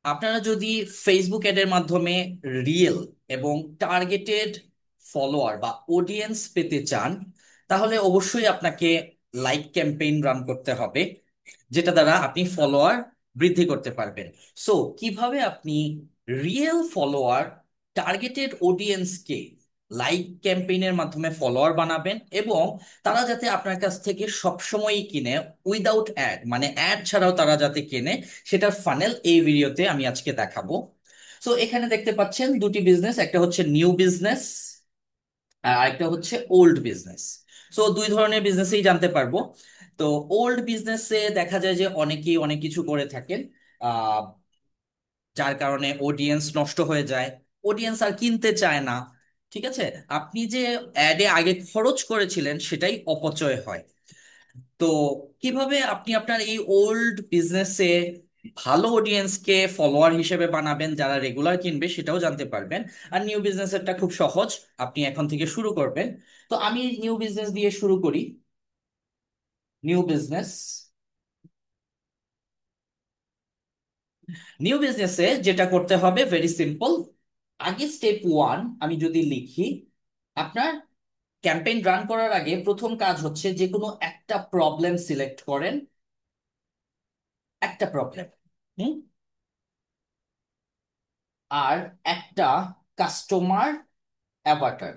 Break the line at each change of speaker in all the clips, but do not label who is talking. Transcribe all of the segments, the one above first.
আপনারা যদি ফেসবুক অ্যাডের মাধ্যমে রিয়েল এবং টার্গেটেড ফলোয়ার বা অডিয়েন্স পেতে চান, তাহলে অবশ্যই আপনাকে লাইক ক্যাম্পেইন রান করতে হবে, যেটা দ্বারা আপনি ফলোয়ার বৃদ্ধি করতে পারবেন। সো কিভাবে আপনি রিয়েল ফলোয়ার, টার্গেটেড অডিয়েন্সকে লাইক ক্যাম্পেইনের মাধ্যমে ফলোয়ার বানাবেন এবং তারা যাতে আপনার কাছ থেকে সবসময়ই কিনে, উইদাউট অ্যাড, মানে অ্যাড ছাড়াও তারা যাতে কেনে, সেটার ফানেল এই ভিডিওতে আমি আজকে দেখাবো। সো এখানে দেখতে পাচ্ছেন দুটি বিজনেস, একটা হচ্ছে নিউ বিজনেস আর আরেকটা হচ্ছে ওল্ড বিজনেস। সো দুই ধরনের বিজনেসেই জানতে পারবো। তো ওল্ড বিজনেসে দেখা যায় যে অনেকেই অনেক কিছু করে থাকেন, আহ, যার কারণে অডিয়েন্স নষ্ট হয়ে যায়, অডিয়েন্স আর কিনতে চায় না। ঠিক আছে, আপনি যে অ্যাডে আগে খরচ করেছিলেন সেটাই অপচয় হয়। তো কিভাবে আপনি আপনার এই ওল্ড বিজনেসে ভালো অডিয়েন্সকে ফলোয়ার হিসেবে বানাবেন যারা রেগুলার কিনবে, সেটাও জানতে পারবেন। আর নিউ বিজনেসেরটা খুব সহজ, আপনি এখন থেকে শুরু করবেন। তো আমি নিউ বিজনেস দিয়ে শুরু করি। নিউ বিজনেস, নিউ বিজনেসে যেটা করতে হবে ভেরি সিম্পল। আগে স্টেপ ওয়ান আমি যদি লিখি, আপনার ক্যাম্পেইন রান করার আগে প্রথম কাজ হচ্ছে যে কোনো একটা প্রবলেম সিলেক্ট করেন। একটা প্রবলেম, আর একটা কাস্টমার অ্যাভাটার।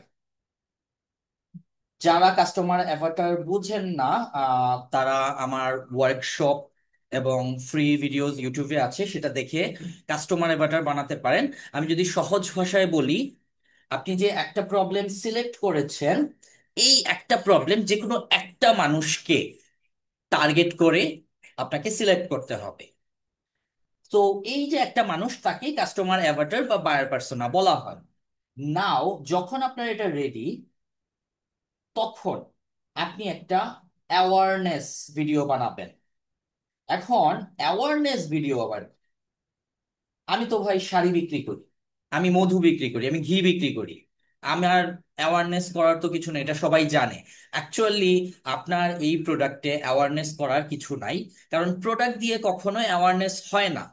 যারা কাস্টমার অ্যাভাটার বুঝেন না, তারা আমার ওয়ার্কশপ এবং ফ্রি ভিডিওস ইউটিউবে আছে, সেটা দেখে কাস্টমার অ্যাভাটার বানাতে পারেন। আমি যদি সহজ ভাষায় বলি, আপনি যে একটা প্রবলেম সিলেক্ট করেছেন, এই একটা প্রবলেম যে কোনো একটা মানুষকে টার্গেট করে আপনাকে সিলেক্ট করতে হবে। তো এই যে একটা মানুষ, তাকেই কাস্টমার অ্যাভাটার বা বায়ার পার্সোনা বলা হয়। নাও যখন আপনার এটা রেডি, তখন আপনি একটা অ্যাওয়ারনেস ভিডিও বানাবেন। এখন অ্যাওয়ারনেস ভিডিও আবার, আমি তো ভাই শাড়ি বিক্রি করি, আমি মধু বিক্রি করি, আমি ঘি বিক্রি করি, আমার অ্যাওয়ারনেস করার তো কিছু নেই, এটা সবাই জানে। অ্যাকচুয়ালি আপনার এই প্রোডাক্টে অ্যাওয়ারনেস করার কিছু নাই, কারণ প্রোডাক্ট দিয়ে কখনো অ্যাওয়ারনেস হয় না।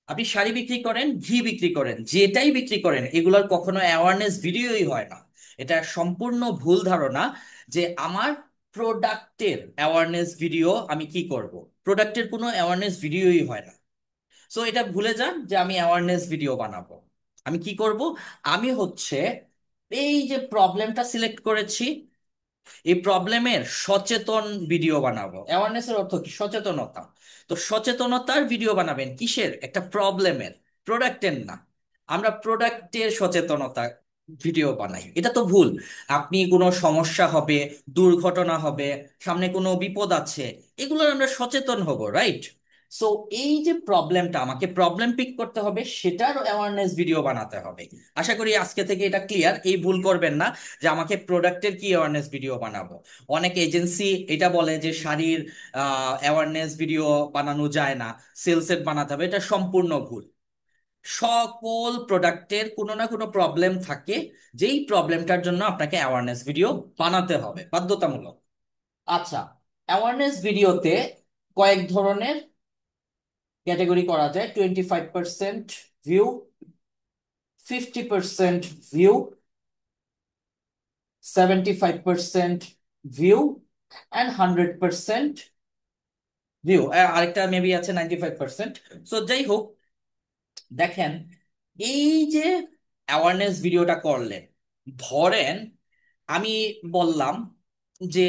আপনি শাড়ি বিক্রি করেন, ঘি বিক্রি করেন, যেটাই বিক্রি করেন, এগুলোর কখনো অ্যাওয়ারনেস ভিডিওই হয় না। এটা সম্পূর্ণ ভুল ধারণা যে আমার প্রোডাক্টের অ্যাওয়ারনেস ভিডিও আমি কি করব। প্রোডাক্টের কোনো অ্যাওয়ারনেস ভিডিওই হয় না। সো এটা ভুলে যান যে আমি অ্যাওয়ারনেস ভিডিও বানাবো। আমি কি করব, আমি হচ্ছে এই যে প্রবলেমটা সিলেক্ট করেছি, এই প্রবলেমের সচেতন ভিডিও বানাবো। অ্যাওয়ারনেসের অর্থ কি? সচেতনতা। তো সচেতনতার ভিডিও বানাবেন কিসের? একটা প্রবলেমের, প্রোডাক্টের না। আমরা প্রোডাক্টের সচেতনতা ভিডিও বানাই, এটা তো ভুল। আপনি কোনো সমস্যা হবে, দুর্ঘটনা হবে, সামনে কোনো বিপদ আছে, এগুলোর আমরা সচেতন হব, রাইট? সো এই যে প্রবলেমটা, আমাকে প্রবলেম পিক করতে হবে, সেটার অ্যাওয়ারনেস ভিডিও বানাতে হবে। আশা করি আজকে থেকে এটা ক্লিয়ার, এই ভুল করবেন না যে আমাকে প্রোডাক্টের কি অ্যাওয়ারনেস ভিডিও বানাবো। অনেক এজেন্সি এটা বলে যে শাড়ির অ্যাওয়ারনেস ভিডিও বানানো যায় না, সেলসের বানাতে হবে, এটা সম্পূর্ণ ভুল। সকল প্রোডাক্টের কোনো না কোনো প্রবলেম থাকে, যেই প্রবলেমটার জন্য আপনাকে অ্যাওয়ারনেস ভিডিও বানাতে হবে বাধ্যতামূলক। আচ্ছা, অ্যাওয়ারনেস ভিডিওতে কয়েক ধরনের ক্যাটাগরি করা যায়: 25% view, 50% view, 75% view, and 100% view. আরেকটা মেবি আছে 95%। সো যাই হোক, দেখেন, এই যে অ্যাওয়ারনেস ভিডিওটা করলেন, ধরেন আমি বললাম যে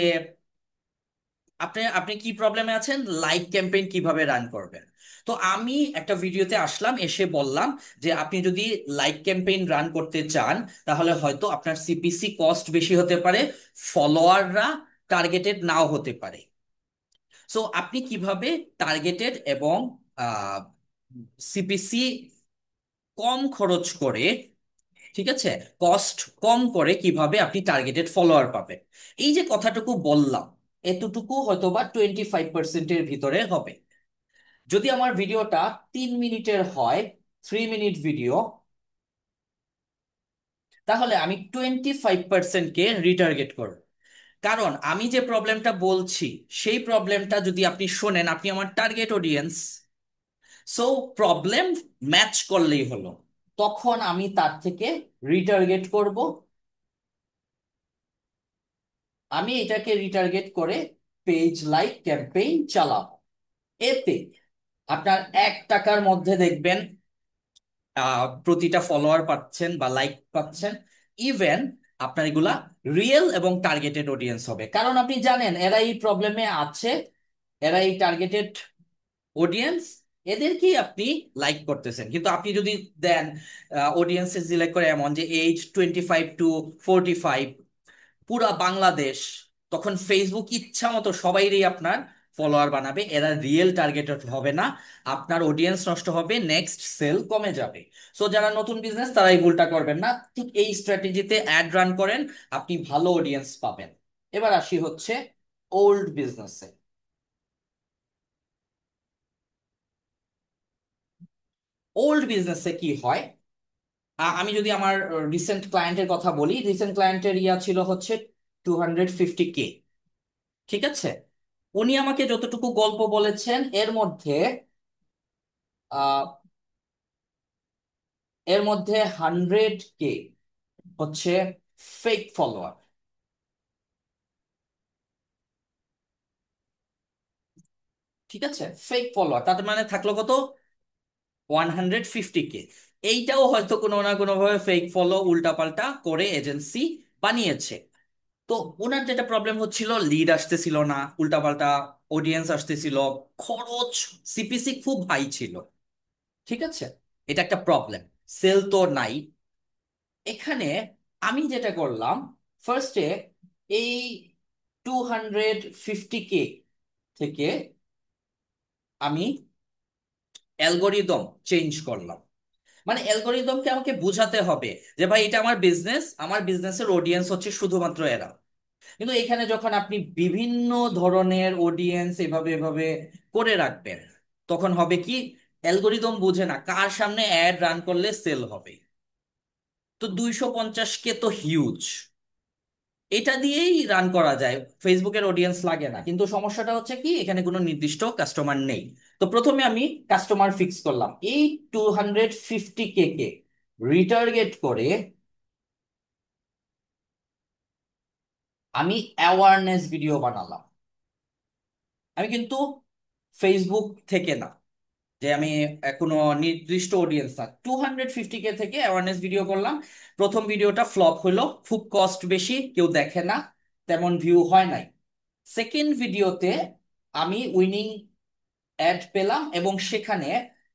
আপনি আপনি কি প্রবলেমে আছেন, লাইক ক্যাম্পেইন কিভাবে রান করবেন। তো আমি একটা ভিডিওতে আসলাম, এসে বললাম যে আপনি যদি লাইক ক্যাম্পেইন রান করতে চান, তাহলে হয়তো আপনার সিপিসি কস্ট বেশি হতে পারে, ফলোয়াররা টার্গেটেড নাও হতে পারে। সো আপনি কিভাবে টার্গেটেড এবং সিপিসি কম খরচ করে, ঠিক আছে, কস্ট কম করে কিভাবে আপনি টার্গেটেড ফলোয়ার পাবেন, এই যে কথাটুকু বললাম, এতটুকু হয়তোবা 25%-এর ভিতরে হবে। যদি আমার ভিডিওটা 3 মিনিটের হয়, 3 মিনিট ভিডিও, তাহলে আমি 25%-কে রিটার্গেট করব। কারণ আমি যে প্রবলেমটা বলছি, সেই প্রবলেমটা যদি আপনি শোনেন, আপনি আমার target audience, so problem match করলেই হলো। তখন আমি তার থেকে রিটার্গেট করব। আমি এটাকে রিটার্গেট করে পেজ লাইক ক্যাম্পেইন চালাবো। এতে আপনার 1 টাকার মধ্যে দেখবেন প্রতিটা ফলোয়ার পাচ্ছেন বা লাইক পাচ্ছেন। ইভেন আপনার এগুলা রিয়েল এবং টার্গেটেড অডিয়েন্স হবে, কারণ আপনি জানেন এরা এই প্রবলেমে আছে, এরা এই টার্গেটেড অডিয়েন্স, এদেরকেই আপনি লাইক করতেছেন। কিন্তু আপনি যদি দেন অডিয়েন্সে সিলেক্ট করে এমন যে এজ 25 to 45, পুরা বাংলাদেশ, তখন ফেসবুক ইচ্ছা মতো সবাইরই আপনার ফলোয়ার বানাবে, এরা রিয়েল টার্গেটেড হবে না, আপনার অডিয়েন্স নষ্ট হবে, নেক্সট সেল কমে যাবে। সো যারা নতুন বিজনেস তারা এই ভুলটা করবেন না, ঠিক এই স্ট্র্যাটেজিতে অ্যাড রান করেন, আপনি ভালো অডিয়েন্স পাবেন। এবার আসি হচ্ছে ওল্ড বিজনেসে। ওল্ড বিজনেসে কি হয়, আমি যদি আমার রিসেন্ট ক্লায়েন্টের কথা বলি, রিসেন্ট ক্লায়েন্টের ইয়া ছিল হচ্ছে 250K। ঠিক আছে, উনি আমাকে যতটুকু গল্প বলেছেন আহ এর মধ্যে 100K হচ্ছে ফেক ফলোয়ার। ঠিক আছে, ফেক ফলোয়ার, তার মানে থাকলো কত? 150K। এইটাও হয়তো কোনো না কোনো ভাবে ফেক ফলো উল্টাপাল্টা করে এজেন্সি বানিয়েছে। তো ওনার যেটা প্রবলেম হচ্ছিল, লিড আসতেছিল না, উল্টাপাল্টা অডিয়েন্স আসতেছিল, খরচ সিপিসি খুব হাই ছিল। ঠিক আছে, এটা একটা প্রবলেম, সেল তো নাই। এখানে আমি যেটা করলাম, ফার্স্টে এই 250K থেকে আমি অ্যালগোরিদম চেঞ্জ করলাম। মানে অ্যালগোরিদমকে আমাকে বুঝাতে হবে যে ভাই এটা আমার বিজনেস, আমার বিজনেসের অডিয়েন্স হচ্ছে শুধুমাত্র এরা। কিন্তু এখানে যখন আপনি বিভিন্ন ধরনের অডিয়েন্স এভাবে এভাবে করে রাখবেন, তখন হবে কি, অ্যালগোরিদম বুঝে না কার সামনে অ্যাড রান করলে সেল হবে। তো 250K তো হিউজ, এটা দিয়েই রান করা যায়, ফেসবুকের অডিয়েন্স লাগে না। কিন্তু সমস্যাটা হচ্ছে কি, এখানে কোনো নির্দিষ্ট কাস্টমার নেই। তো প্রথমে আমি কাস্টমার ফিক্স করলাম, এই 250K কে রিটার্গেট করে আমি অ্যাওয়ারনেস ভিডিও বানালাম। আমি কিন্তু ফেসবুক থেকে না, যে আমি কোনো নির্দিষ্ট অডিয়েন্স না, 250K থেকে অ্যাওয়ারনেস ভিডিও করলাম। প্রথম ভিডিওটা ফ্লপ হলো, খুব কস্ট বেশি, কেউ দেখে না, তেমন ভিউ হয় নাই। সেকেন্ড ভিডিওতে আমি উইনিং অ্যাড পেলাম, এবং সেখানে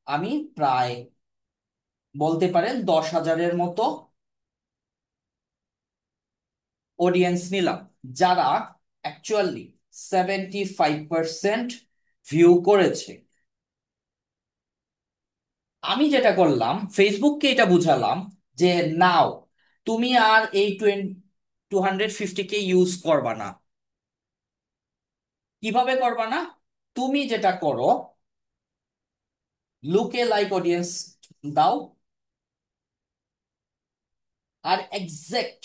আমি প্রায় বলতে পারেন 10,000-এর মতো অডিয়েন্স নিলাম, যারা অ্যাকচুয়ালি 75% ভিউ করেছে। আমি যেটা করলাম, ফেসবুককে এটা বুঝালাম যে নাও, তুমি আর এই 250K ইউজ করবা না। কিভাবে করবা না? তুমি যেটা করো, লুকে লাইক অডিয়েন্স দাও, আর এক্সাক্ট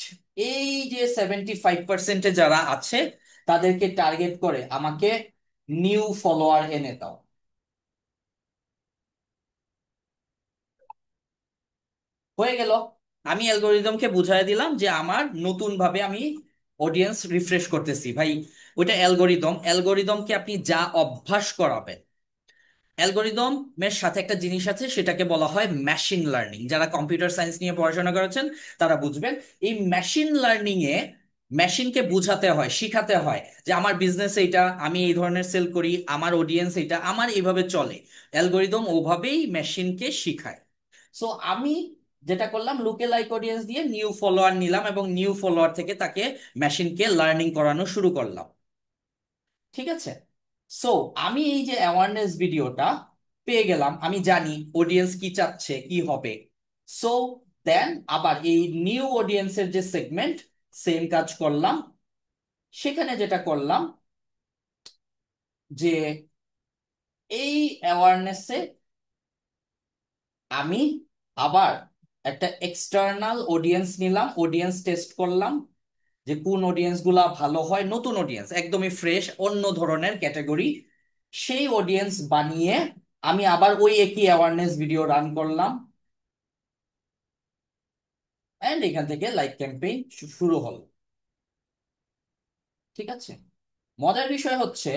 এই যে 75%-এ যারা আছে তাদেরকে টার্গেট করে আমাকে নিউ ফলোয়ার এনে দাও। হয়ে গেল। আমি অ্যালগোরিদমকে বুঝাই দিলাম যে আমার নতুন ভাবে আমি অডিয়েন্স রিফ্রেশ করতেছি ভাই। ওইটা অ্যালগোরিদম, অ্যালগোরিদমকে আপনি যা অভ্যাস করাবেন। অ্যালগোরিদমের সাথে একটা জিনিস আছে, সেটাকে বলা হয় মেশিন লার্নিং। যারা কম্পিউটার সায়েন্স নিয়ে পড়াশোনা করেছেন তারা বুঝবেন। এই মেশিন লার্নিং এ মেশিনকে বুঝাতে হয়, শিখাতে হয় যে আমার বিজনেস এইটা, আমি এই ধরনের সেল করি, আমার অডিয়েন্স এটা, আমার এইভাবে চলে। অ্যালগোরিদম ওভাবেই মেশিনকে শিখায়। সো আমি যেটা করলাম, লুকে লাইক অডিয়েন্স দিয়ে নিউ ফলোয়ার নিলাম, এবং নিউ ফলোয়ার থেকে তাকে মেশিনকে লার্নিং করানো শুরু করলাম। ঠিক আছে, সো আমি এই যে অ্যাওয়ারনেস ভিডিওটা পেয়ে গেলাম, আমি জানি অডিয়েন্স কি চাচ্ছে কি হবে। সো দেন আবার এই নিউ অডিয়েন্সের যে সেগমেন্ট, সেম কাজ করলাম। সেখানে যেটা করলাম যে এই অ্যাওয়ারনেসে আমি আবার একটা এক্সটার্নাল অডিয়েন্স নিলাম, অডিয়েন্স টেস্ট করলাম যে কোন অডিয়েন্স গুলা ভালো হয়, নতুন অডিয়েন্স একদমই ফ্রেশ, অন্য ধরনের ক্যাটাগরি। সেই অডিয়েন্স বানিয়ে আমি আবার ওই একই অ্যাওয়ারনেস ভিডিও রান করলাম, এন্ড এখান থেকে লাইক ক্যাম্পেইন শুরু হলো। ঠিক আছে, মজার বিষয় হচ্ছে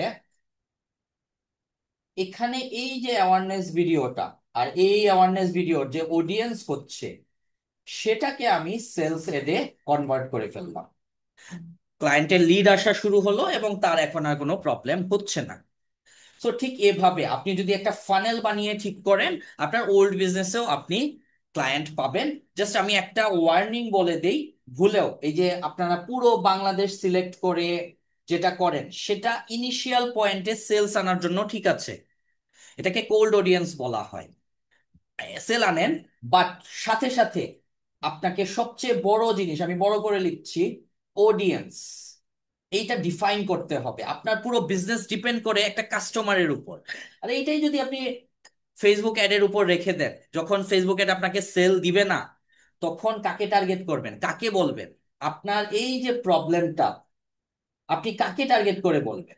এখানে এই যে অ্যাওয়ারনেস ভিডিওটা আর এই অ্যাওয়ারনেস ভিডিওর যে অডিয়েন্স হচ্ছে, সেটাকে আমি সেলস এডে কনভার্ট করে ফেললাম। ক্লায়েন্টের লিড আসা শুরু হলো এবং তার এখন আর কোনো প্রবলেম হচ্ছে না। সো ঠিক এভাবে আপনি যদি একটা ফানেল বানিয়ে ঠিক করেন, আপনার ওল্ড বিজনেসেও আপনি ক্লায়েন্ট পাবেন। জাস্ট আমি একটা ওয়ার্নিং বলে দেই, ভুলেও এই যে আপনারা পুরো বাংলাদেশ সিলেক্ট করে যেটা করেন, সেটা ইনিশিয়াল পয়েন্টে সেলস আনার জন্য ঠিক আছে, এটাকে কোল্ড অডিয়েন্স বলা হয়। সেল আনেন, বাট সাথে সাথে আপনাকে সবচেয়ে বড় জিনিস, আমি বড় করে লিখছি, অডিয়েন্স, এইটা ডিফাইন করতে হবে। আপনার পুরো বিজনেস ডিপেন্ড করে একটা কাস্টমারের উপর। আর এইটাই যদি আপনি ফেসবুক অ্যাডের উপর রেখে দেন, যখন ফেসবুক অ্যাড আপনাকে সেল দিবে না, তখন কাকে টার্গেট করবেন, কাকে বলবেন? আপনার এই যে প্রবলেমটা, আপনি কাকে টার্গেট করে বলবেন?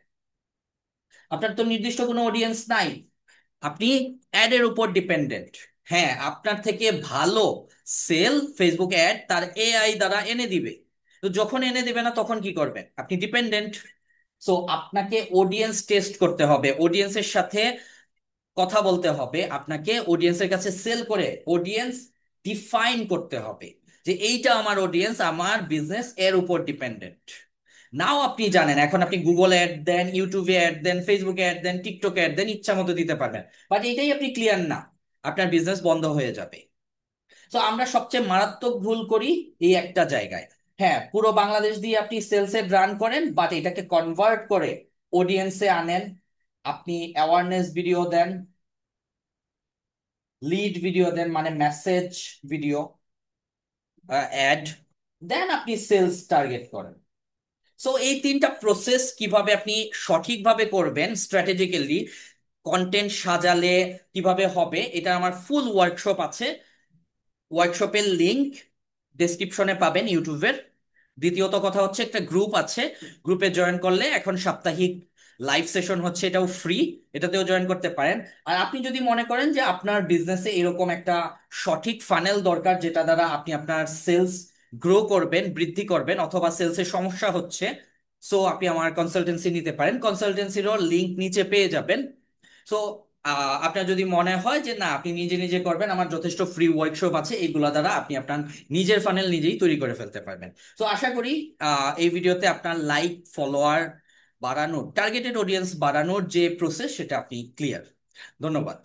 আপনার তো নির্দিষ্ট কোনো অডিয়েন্স নাই, আপনি অ্যাডের উপর ডিপেন্ডেন্ট। হ্যাঁ, আপনার থেকে ভালো সেল ফেসবুক অ্যাড তার এআই দ্বারা এনে দিবে। তো যখন এনে দিবে না, তখন কি করবেন? আপনি ডিপেন্ডেন্ট। সো আপনাকে অডিয়েন্স টেস্ট করতে হবে, অডিয়েন্সের সাথে কথা বলতে হবে, আপনাকে অডিয়েন্সের কাছে সেল করে অডিয়েন্স ডিফাইন করতে হবে যে এইটা আমার অডিয়েন্স, আমার বিজনেস এর উপর ডিপেন্ডেন্ট। নাও আপনি জানেন, এখন আপনি গুগল অ্যাড দেন, ইউটিউবে অ্যাড দেন, ফেসবুকে অ্যাড দেন, টিকটকে অ্যাড দেন, ইচ্ছা মতো দিতে পারবেন। বাট এইটাই আপনি ক্লিয়ার না, আপনার বিজনেস বন্ধ হয়ে যাবে। তো আমরা সবচেয়ে মারাত্মক ভুল করি এই একটা জায়গায়। হ্যাঁ, পুরো বাংলাদেশ দিয়ে আপনি সেলস এড রান করেন, বাট এটাকে কনভার্ট করে অডিয়েন্সে আনেন। আপনি অ্যাওয়ারনেস ভিডিও দেন, লিড ভিডিও দেন, মানে মেসেজ ভিডিও, অ্যাড, দেন আপনি সেলস টার্গেট করেন। সো এই তিনটা প্রসেস কিভাবে আপনি সঠিকভাবে করবেন স্ট্র্যাটেজিক্যালি, কন্টেন্ট সাজালে কিভাবে হবে, এটা আমার ফুল ওয়ার্কশপ আছে। ওয়ার্কশপের লিংক ডেসক্রিপশনে পাবেন ইউটিউবের। দ্বিতীয়ত কথা হচ্ছে একটা গ্রুপ আছে, গ্রুপে জয়েন করলে এখন সাপ্তাহিক লাইভ সেশন হচ্ছে, এটাও ফ্রি, এটাতেও জয়েন করতে পারেন। আর আপনি যদি মনে করেন যে আপনার বিজনেসে এরকম একটা সঠিক ফানেল দরকার, যেটা দ্বারা আপনি আপনার সেলস গ্রো করবেন, বৃদ্ধি করবেন, অথবা সেলসের সমস্যা হচ্ছে, সো আপনি আমার কনসালটেন্সি নিতে পারেন। কনসালটেন্সিরও লিংক নিচে পেয়ে যাবেন। সো আপনার যদি মনে হয় যে না, আপনি নিজে নিজে করবেন, আমার যথেষ্ট ফ্রি ওয়ার্কশপ আছে, এইগুলা দ্বারা আপনি আপনার নিজের ফানেল নিজেই তৈরি করে ফেলতে পারবেন। তো আশা করি এই ভিডিওতে আপনার লাইক ফলোয়ার বাড়ানোর, টার্গেটেড অডিয়েন্স বাড়ানোর যে প্রসেস, সেটা আপনি ক্লিয়ার। ধন্যবাদ।